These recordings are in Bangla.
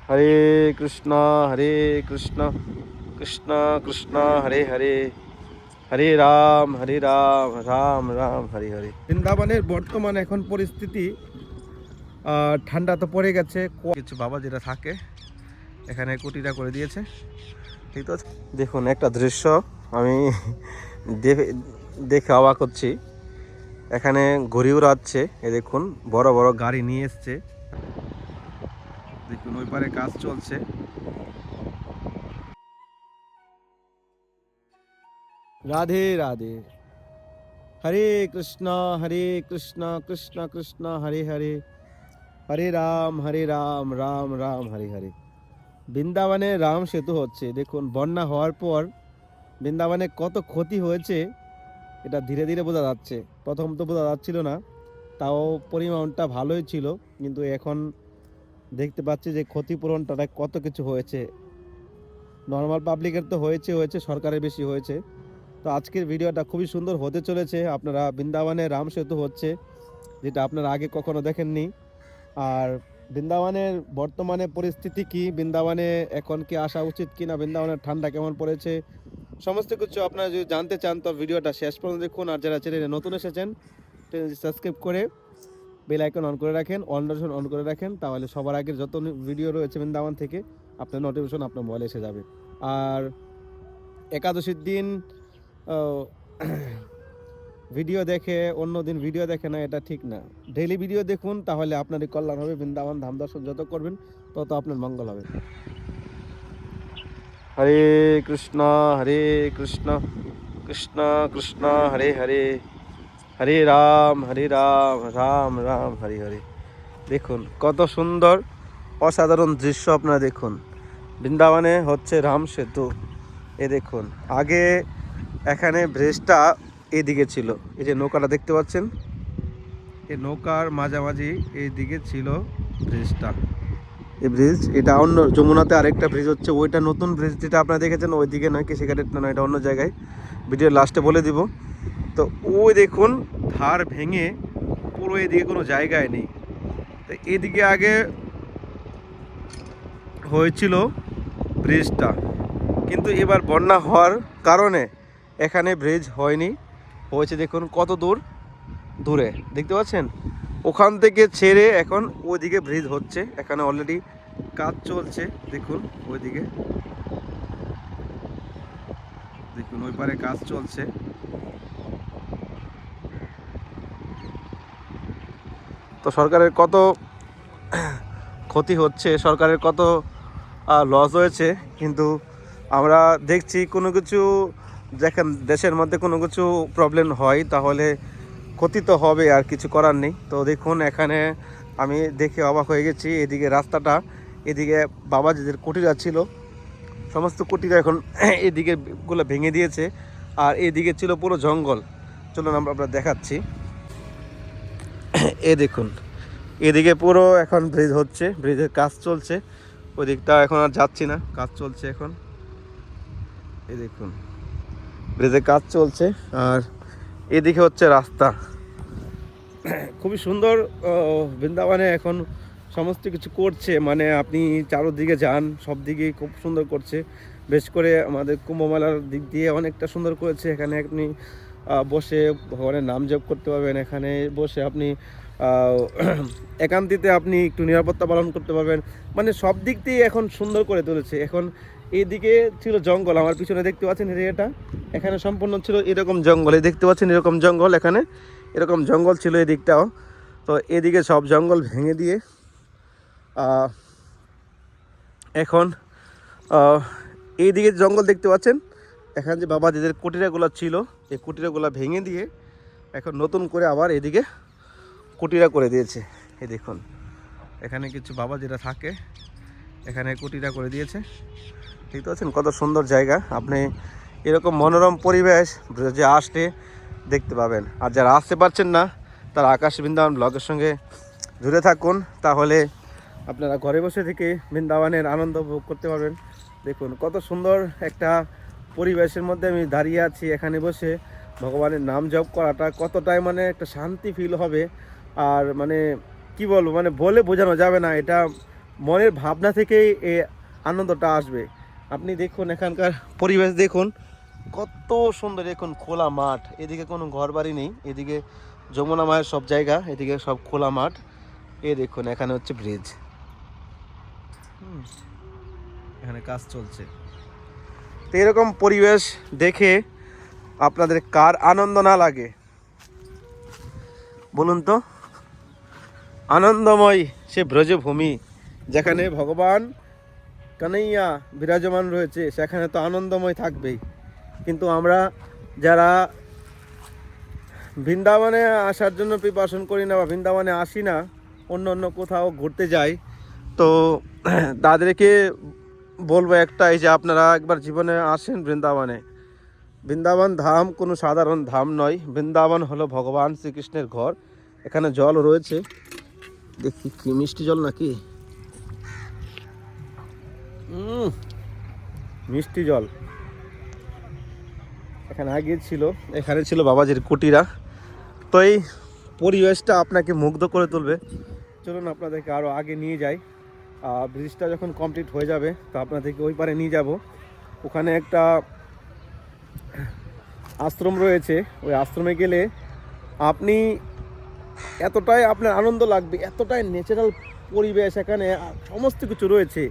হরে কৃষ্ণ হরে কৃষ্ণ কৃষ্ণ কৃষ্ণ হরে হরে, হরে রাম রাম রাম হরে হরে। বৃন্দাবনের বর্তমান এখন পরিস্থিতি, ঠান্ডা তো পড়ে গেছে, কিছু বাবা যেটা থাকে এখানে কুটিরা করে দিয়েছে। ঠিক তো, দেখুন একটা দৃশ্য আমি দেখে অবাক হচ্ছি। এখানে ঘুড়ি উড়াচ্ছে, এ দেখুন বড় বড় গাড়ি নিয়ে এসছে। দেখুন ওই পারে কাজ চলছে। রাধে রাধে। হরে কৃষ্ণ কৃষ্ণ কৃষ্ণ হরে হরে, হরে রাম রাম রাম হরে হরে। বৃন্দাবনে রাম সেতু হচ্ছে। দেখুন বন্যা হওয়ার পর বৃন্দাবনে কত ক্ষতি হয়েছে এটা ধীরে ধীরে বোঝা যাচ্ছে। প্রথম তো বোঝা যাচ্ছিল না, তাও পরিমাণটা ভালোই ছিল, কিন্তু এখন দেখতে পাচ্ছি যে ক্ষতিপূরণটা কত কিছু হয়েছে। নর্মাল পাবলিকের তো হয়েছে, সরকারের বেশি হয়েছে। তো আজকের ভিডিওটা খুবই সুন্দর হতে চলেছে। আপনারা বৃন্দাবনে রাম সেতু হচ্ছে, যেটা আপনারা আগে কখনো দেখেননি। আর বৃন্দাবনের বর্তমানে পরিস্থিতি কি, বৃন্দাবনে এখন কি আসা উচিত কিনা, বৃন্দাবনের ঠান্ডা কেমন পড়েছে, সমস্ত কিছু আপনারা যদি জানতে চান তো ভিডিওটা শেষ পর্যন্ত দেখুন। আর যারা চ্যানেলে নতুন এসেছেন চ্যানেলটি সাবস্ক্রাইব করে বেল আইকন অন করে রাখেন, অল নোটিফিকেশন অন করে রাখেন, তাহলে সবার আগে যত ভিডিও রয়েছে বৃন্দাবন থেকে আপনার নোটিফিকেশন আপনার মোবাইলে এসে যাবে। আর একাদশীর দিন ভিডিও দেখে অন্য দিন ভিডিও দেখে না, এটা ঠিক না। ডেইলি ভিডিও দেখুন, তাহলে আপনারই কল্যাণ হবে। বৃন্দাবন ধাম দর্শন যত করবেন তত আপনার মঙ্গল হবে। হরে কৃষ্ণ কৃষ্ণ কৃষ্ণ হরে হরে, হরে রাম রাম রাম হরে হরে। দেখুন কত সুন্দর অসাধারণ দৃশ্য আপনারা দেখুন। বৃন্দাবনে হচ্ছে রাম সেতু। এ দেখুন, আগে এখানে ব্রিজটা এদিকে ছিল, এই যে নৌকাটা দেখতে পাচ্ছেন, এই নৌকার মাঝামাঝি এইদিকে ছিল ব্রিজটা। এই ব্রিজ এটা অন্য যমুনাতে আরেকটা ব্রিজ হচ্ছে, ওইটা নতুন ব্রিজ যেটা আপনারা দেখেছেন ওইদিকে নয়, কেশিঘাটের নয়, এটা অন্য জায়গায়, ভিডিওর লাস্টে বলে দিব। তো ওই দেখুন ধার ভেঙে পুরো এদিকে কোনো জায়গায় নেই। তো এদিকে আগে হয়েছিল ব্রিজটা, কিন্তু এবার বন্যা হওয়ার কারণে এখানে ব্রিজ হয়নি, হয়েছে দেখুন কত দূরে দেখতে পাচ্ছেন। ওখান থেকে ছেড়ে এখন ওইদিকে ব্রিজ হচ্ছে, এখানে অলরেডি কাজ চলছে। দেখুন ওইদিকে, দেখুন ওই পারে কাজ চলছে। তো সরকারের কত ক্ষতি হচ্ছে, সরকারের কত লস হয়েছে, কিন্তু আমরা দেখছি কোনো কিছু দেখেন দেশের মধ্যে কোনো কিছু প্রবলেম হয় তাহলে ক্ষতি তো হবে, আর কিছু করার নেই। তো দেখুন এখানে আমি দেখে অবাক হয়ে গেছি, এদিকে রাস্তাটা, এদিকে বাবাজিদের কুটিরা ছিল, সমস্ত কুটিরা এখন এদিকে গুলো ভেঙে দিয়েছে, আর এদিকে ছিল পুরো জঙ্গল। চলুন আমরা দেখাচ্ছি। এ দেখুন এদিকে পুরো এখন ব্রিজ হচ্ছে, ব্রিজের কাজ চলছে। ওই দিকটা এখন আর যাচ্ছি না, কাজ চলছে এখন। এই দেখুন ব্রিজের কাজ চলছে, আর এদিকে হচ্ছে রাস্তা। খুবই সুন্দর। বৃন্দাবনে এখন সমস্ত কিছু করছে, মানে আপনি চারোদিকে যান সব দিকেই খুব সুন্দর করছে। বেশ করে আমাদের কুম্ভমেলার দিক দিয়ে অনেকটা সুন্দর করেছে। এখানে আপনি বসে ভগবানের নাম জপ করতে পারবেন, এখানে বসে আপনি একান্তিতে আপনি একটু নিরাপত্তা পালন করতে পারবেন। মানে সব দিক দিয়ে এখন সুন্দর করে তুলেছে। এখন এইদিকে ছিল জঙ্গল, আমার পিছনে দেখতে পাচ্ছেন এরিয়াটা, এখানে সম্পূর্ণ ছিল এরকম জঙ্গল, এই দেখতে পাচ্ছেন এরকম জঙ্গল, এখানে এরকম জঙ্গল ছিল এই দিকটাও। তো এদিকে সব জঙ্গল ভেঙে দিয়ে এখন এইদিকে জঙ্গল দেখতে পাচ্ছেন, এখানে যে বাবাজিদের কুটিরাগুলো ছিল এই কুটিরাগুলো ভেঙে দিয়ে এখন নতুন করে আবার এদিকে কুটিরা করে দিয়েছে। এই দেখুন এখানে কিছু বাবাজিরা থাকে, এখানে কুটিরা করে দিয়েছে। দেখতে পাচ্ছেন কত সুন্দর জায়গা, আপনি এরকম মনোরম পরিবেশ যে আসলে দেখতে পাবেন। আর যারা আসতে পারছেন না তারা আকাশ বৃন্দাবন ব্লগের সঙ্গে জুড়ে থাকুন, তাহলে আপনারা ঘরে বসে থেকে বৃন্দাবনের আনন্দ উপভোগ করতে পারবেন। দেখুন কত সুন্দর একটা পরিবেশের মধ্যে আমি দাঁড়িয়ে আছি, এখানে বসে ভগবানের নাম জপ করাটা কতটাই মানে একটা শান্তি ফিল হবে। আর মানে কি বলবো, মানে বলে বোঝানো যাবে না, এটা মনের ভাবনা থেকেই এই আনন্দটা আসবে। আপনি দেখুন এখানকার পরিবেশ দেখুন, কত সুন্দর। দেখুন খোলা মাঠ, এদিকে কোনো ঘর বাড়ি নেই, এদিকে যমুনা মায়ের সব জায়গা, এদিকে সব খোলা মাঠ। এ দেখুন এখানে হচ্ছে ব্রিজ, এখানে কাজ চলছে। তো এরকম পরিবেশ দেখে আপনাদের কার আনন্দ না লাগে বলুন তো? আনন্দময় সে ব্রজভূমি, যেখানে ভগবান কানাইয়া বিরাজমান রয়েছে, সেখানে তো আনন্দময় থাকবেই। কিন্তু আমরা যারা বৃন্দাবনে আসার জন্য প্রিপারেশন করি না বা বৃন্দাবনে আসি না, অন্য অন্য কোথাও ঘুরতে যাই, তো তাদেরকে বলবো একটাই, যে আপনারা একবার জীবনে আসেন বৃন্দাবনে। বৃন্দাবন ধাম কোনো সাধারণ ধাম নয়, বৃন্দাবন হলো ভগবান শ্রীকৃষ্ণের ঘর। এখানে জল রয়েছে, দেখি কি মিষ্টি জল নাকি, মিষ্টি জল। এখানে আগে ছিল, এখানে ছিল বাবাজির কুটিরা। তো এই পরিবেশটা আপনাকে মুগ্ধ করে তুলবে। চলুন আপনাদেরকে আরও আগে নিয়ে যাই। ব্রিজটা যখন কমপ্লিট হয়ে যাবে তো আপনাদেরকে ওই পারে নিয়ে যাব। ওখানে একটা আশ্রম রয়েছে, ওই আশ্রমে গেলে আপনি এতটাই আপনার আনন্দ লাগবে, এতটাই ন্যাচারাল পরিবেশ, এখানে সমস্ত কিছু রয়েছে,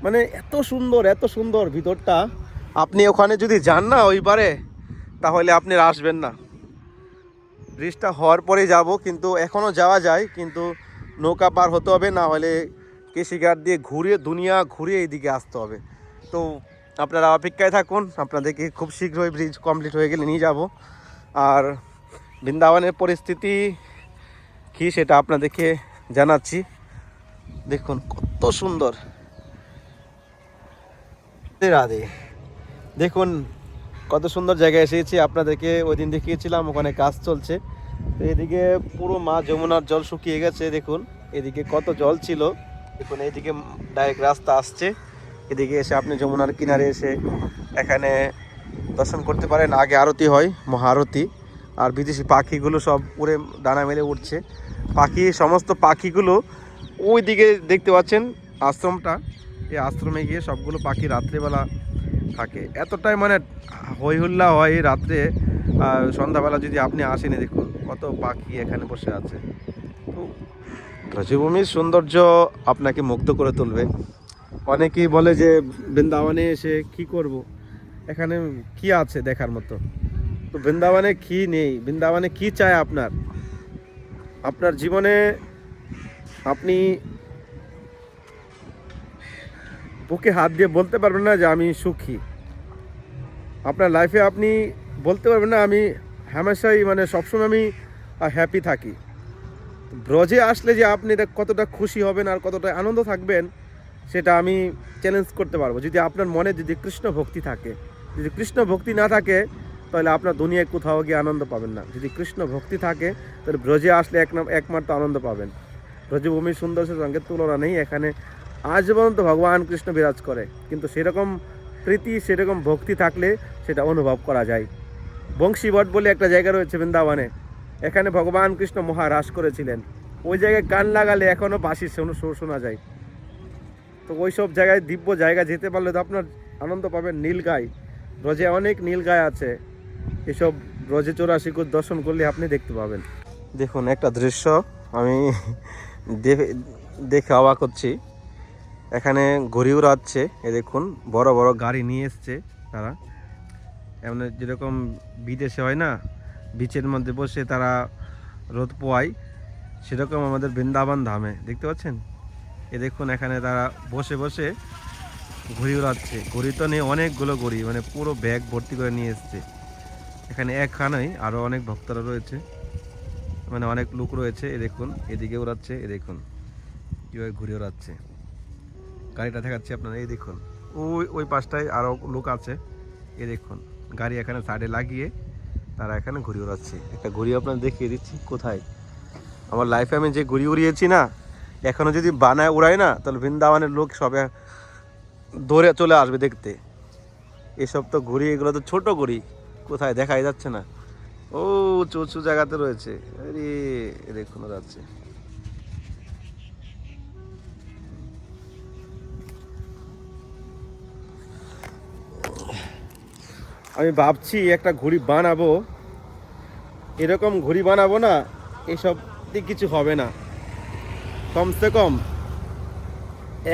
মানে এত সুন্দর ভিতরটা। আপনি ওখানে যদি যান না ওই পারে, তাহলে আপনি আসবেন না। ব্রিজটা হওয়ার পরে যাব, কিন্তু এখনও যাওয়া যায়, কিন্তু নৌকা পার হতে হবে, না হলে কেশিঘাট দিয়ে ঘুরিয়ে দুনিয়া ঘুরিয়ে এইদিকে আসতে হবে। তো আপনারা অপেক্ষায় থাকুন, আপনাদেরকে খুব শীঘ্রই ব্রিজ কমপ্লিট হয়ে গেলে নিয়ে যাব। আর বৃন্দাবনের পরিস্থিতি কী সেটা আপনাদেরকে জানাচ্ছি। দেখুন কত সুন্দর। রাধে, দেখুন কত সুন্দর জায়গায় এসেছি। আপনাদেরকে ওই দিন দেখিয়েছিলাম, ওখানে কাজ চলছে। তো এদিকে পুরো মা যমুনার জল শুকিয়ে গেছে। দেখুন এদিকে কত জল ছিল, দেখুন এইদিকে ডাইরেক্ট রাস্তা আসছে। এদিকে এসে আপনি যমুনার কিনারে এসে এখানে দর্শন করতে পারেন। আগে আরতি হয়, মহাআরতি। আর বিদেশি পাখিগুলো সব উড়ে ডানা মেলে উঠছে। সমস্ত পাখিগুলো ওই দিকে দেখতে পাচ্ছেন আশ্রমটা, এই আশ্রমে গিয়ে সবগুলো পাখি রাত্রেবেলা থাকে। এতটাই মানে হই হুল্লা হয় রাত্রে, সন্ধ্যাবেলা যদি আপনি আসেন, দেখুন কত পাখি এখানে বসে আছে। তো ব্রজভূমির সৌন্দর্য আপনাকে মুগ্ধ করে তুলবে। অনেকেই বলে যে বৃন্দাবনে এসে কি করব, এখানে কি আছে দেখার মতো? তো বৃন্দাবনে কি নেই? বৃন্দাবনে কি চাই আপনার? আপনার জীবনে আপনি বুকে হাত দিয়ে বলতে পারবেন না যে আমি সুখী। আপনার লাইফে আপনি বলতে পারবেন না আমি হামেশাই মানে সবসময় আমি হ্যাপি থাকি। ব্রজে আসলে যে আপনি কতটা খুশি হবেন আর কতটা আনন্দ থাকবেন, সেটা আমি চ্যালেঞ্জ করতে পারবো। যদি আপনার মনে যদি কৃষ্ণ ভক্তি থাকে, যদি কৃষ্ণ ভক্তি না থাকে, তাহলে আপনার দুনিয়ায় কোথাও গিয়ে আনন্দ পাবেন না। যদি কৃষ্ণ ভক্তি থাকে, তাহলে ব্রজে আসলে একমাত্র আনন্দ পাবেন। ব্রজভূমির সৌন্দর্যের সঙ্গে তুলনা নেই। এখানে আজ পর্যন্ত ভগবান কৃষ্ণ বিরাজ করে, কিন্তু সেরকম প্রীতি, সেরকম ভক্তি থাকলে সেটা অনুভব করা যায়। বংশীবট বলে একটা জায়গা রয়েছে বৃন্দাবনে, এখানে ভগবান কৃষ্ণ মহারাস করেছিলেন। ওই জায়গায় কান লাগালে এখনও বাঁশির সুর শোনা যায়। তো ওই সব জায়গায়, দিব্য জায়গা যেতে পারলে তো আপনার আনন্দ পাবেন। নীলগাই, ব্রজে অনেক নীলগাই আছে, এসব ব্রজে 84 দর্শন করলে আপনি দেখতে পাবেন। দেখুন একটা দৃশ্য আমি দেখে অবাক হচ্ছি। এখানে ঘুড়ি উড়াচ্ছে, এ দেখুন বড় বড় গাড়ি নিয়ে এসছে তারা। এমন যেরকম বিদেশে হয় না, বিচের মধ্যে বসে তারা রোদ পোয়ায়, সেরকম আমাদের বৃন্দাবন ধামে দেখতে পাচ্ছেন। এ দেখুন এখানে তারা বসে বসে ঘুড়ি উড়াচ্ছে। ঘুড়ি তো নেই, অনেকগুলো ঘুড়ি, মানে পুরো ব্যাগ ভর্তি করে নিয়ে এসছে। এখানে একখানেই আরও অনেক ভক্তরা রয়েছে, মানে অনেক লোক রয়েছে। এ দেখুন এদিকে উড়াচ্ছে, এ দেখুন কীভাবে ঘুড়ি উড়াচ্ছে। গাড়িটা দেখাচ্ছি আপনারা, এই দেখুন ওই পাশটায় আরও লোক আছে। এ দেখুন গাড়ি এখানে সাইডে লাগিয়ে তারা এখানে ঘুড়ি উড়াচ্ছে। একটা ঘুড়ি আপনার দেখিয়ে দিচ্ছি কোথায়। আমার লাইফে আমি যে ঘুড়ি উড়িয়েছি না, এখনও যদি বানায় উড়াই না, তাহলে বৃন্দাবনের লোক সবে দৌড়ে চলে আসবে দেখতে। এসব তো ঘুড়ি, এগুলো তো ছোট ঘুড়ি, কোথায় দেখাই যাচ্ছে না। ও উঁচু উঁচু জায়গাতে রয়েছে। আরে দেখুন যাচ্ছে। আমি ভাবছি একটা ঘুড়ি বানাবো, এরকম ঘুড়ি বানাবো না, এসব দিয়ে কিছু হবে না। কমসে কম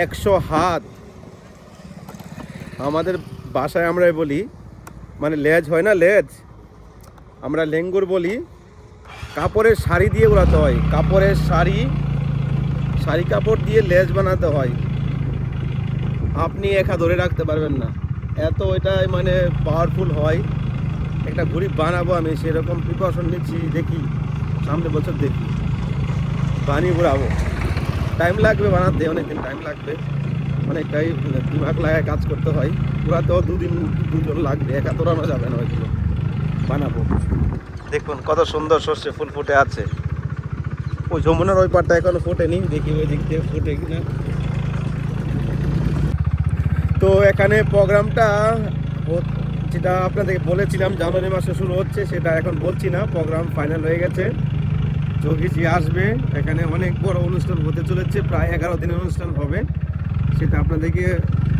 100 হাত, আমাদের বাসায় আমরা বলি, মানে লেজ হয় না, লেজ আমরা লেঙ্গুর বলি, কাপড়ের শাড়ি দিয়ে উড়াতে হয়, কাপড়ের শাড়ি কাপড় দিয়ে লেজ বানাতে হয়। আপনি একা ধরে রাখতে পারবেন না, এত এটাই মানে পাওয়ারফুল হয়। একটা ঘুড়ি বানাবো আমি, সেরকম প্রিপারেশন নিচ্ছি, দেখি সামনে বছর দেখি বানিয়ে উড়াবো। টাইম লাগবে বানাতে, অনেকদিন টাইম লাগবে, অনেকটাই দিমাগ লাগায় কাজ করতে হয়। উড়াতেও দুজন লাগবে, একা তো রানা যাবে না ওইগুলো। বানাবো, দেখুন কত সুন্দর সর্ষে ফুল ফুটে আছে। ওই যমুনার ওই পাটটা এখনো ফোটেনি, দেখি ওই দিক থেকে ফুটে কিনা। তো এখানে প্রোগ্রামটা যেটা আপনাদেরকে বলেছিলাম জানুয়ারি মাসে শুরু হচ্ছে, সেটা এখন বলছি না, প্রোগ্রাম ফাইনাল হয়ে গেছে। যোগীজি আসবে, এখানে অনেক বড় অনুষ্ঠান হতে চলেছে, প্রায় 11 দিনের অনুষ্ঠান হবে, সেটা আপনাদেরকে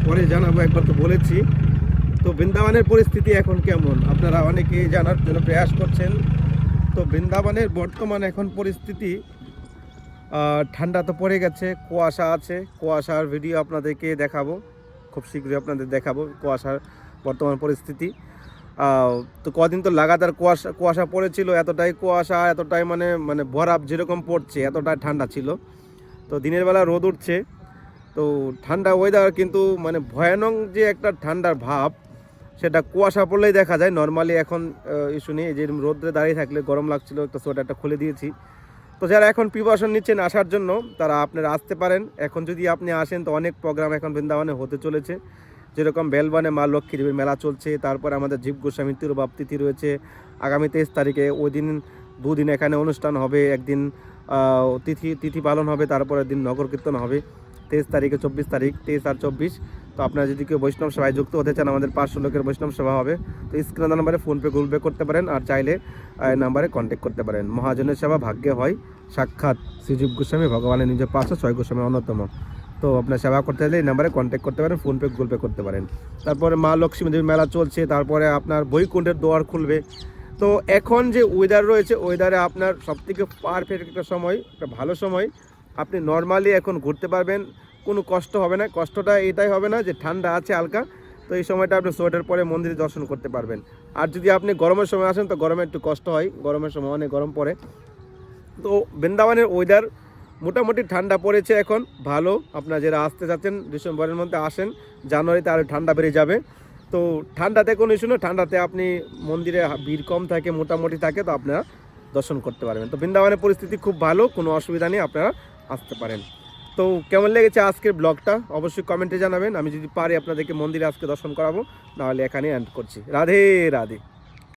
পরে জানাবো। একবার তো বলেছি। তো বৃন্দাবনের পরিস্থিতি এখন কেমন আপনারা অনেকেই জানার জন্য প্রয়াস করছেন। তো বৃন্দাবনের বর্তমান এখন পরিস্থিতি, ঠান্ডা তো পড়ে গেছে, কুয়াশা আছে, কুয়াশার ভিডিও আপনাদেরকে দেখাবো, খুব শীঘ্রই আপনাদের দেখাবো কুয়াশার বর্তমান পরিস্থিতি। তো কদিন তো লাগাতার কুয়াশা পড়েছিল, এতটাই কুয়াশা, এতটাই মানে মানে বরফ যেরকম পড়ছে, এতটাই ঠান্ডা ছিল। তো দিনের বেলা রোদ উঠছে, তো ঠান্ডা ওয়েদার, কিন্তু মানে ভয়ানক যে একটা ঠান্ডার ভাব, সেটা কুয়াশা পড়লেই দেখা যায়। নর্মালি এখন ইস্যু নেই, যে রোদ্রে দাঁড়িয়ে থাকলে গরম লাগছিল, একটা সোয়েটারটা খুলে দিয়েছি। তো যারা এখন প্রিপারেশন নিচ্ছেন আসার জন্য, তারা আপনারা আসতে পারেন। এখন যদি আপনি আসেন তো অনেক প্রোগ্রাম এখন বৃন্দাবনে হতে চলেছে, যেরকম বেলবানে মা লক্ষ্মী দেবীর মেলা চলছে, তারপরে আমাদের জীব গোস্বামী তিরুভাব তিথি রয়েছে আগামী 23 তারিখে। ওই দিন দুদিন এখানে অনুষ্ঠান হবে, একদিন তিথি পালন হবে, তারপরের দিন নগর কীর্তন হবে 23 তারিখে, 24 তারিখ, 23 আর 24। তো আপনারা যদি কেউ বৈষ্ণব সেবায় যুক্ত হতে চান, আমাদের 500 লোকের বৈষ্ণব সেবা হবে। তো স্ক্রিনে নাম্বারে ফোনপে গুগল পে করতে পারেন, আর চাইলে নাম্বারে কন্ট্যাক্ট করতে পারেন। মহাজনের সেবা ভাগ্যে হয় সাক্ষাৎ, শ্রীজীব গোস্বামী ভগবানের নিজের 506 গোস্বামী অন্যতম। তো আপনার সেবা করতে চাইলে এই নাম্বারে কন্ট্যাক্ট করতে পারেন, ফোনপে গুগল পে করতে পারেন। তারপরে মা লক্ষ্মী দেবীর মেলা চলছে, তারপরে আপনার বৈকুণ্ঠের দুয়ার খুলবে। তো এখন যে ওয়েদার রয়েছে, ওয়েদারে আপনার সবথেকে পারফেক্ট একটা সময়, একটা ভালো সময়, আপনি নর্মালি এখন ঘুরতে পারবেন, কোনো কষ্ট হবে না। কষ্টটা এটাই হবে না যে ঠান্ডা আছে হালকা, তো এই সময়টা আপনি সোয়েটার পরে মন্দিরে দর্শন করতে পারবেন। আর যদি আপনি গরমের সময় আসেন তো গরমে একটু কষ্ট হয়, গরমের সময় অনেক গরম পড়ে। তো বৃন্দাবনের ওয়েদার মোটামুটি ঠান্ডা পড়েছে এখন, ভালো। আপনারা যারা আসতে চাচ্ছেন ডিসেম্বরের মধ্যে আসেন, জানুয়ারিতে আরও ঠান্ডা বেড়ে যাবে। তো ঠান্ডাতে কোনো ইস্যু না, ঠান্ডাতে আপনি মন্দিরে ভিড় কম থাকে, মোটামুটি থাকে, তো আপনারা দর্শন করতে পারবেন। তো বৃন্দাবনের পরিস্থিতি খুব ভালো, কোনো অসুবিধা নেই, আপনারা আসতে পারেন। তো কেমন লেগেছে আজকের ব্লগটা অবশ্যই কমেন্টে জানাবেন। আমি যদি পারি আপনাদেরকে মন্দিরে আজকে দর্শন করাবো, নাহলে এখানে এন্ড করছি। রাধে রাধে।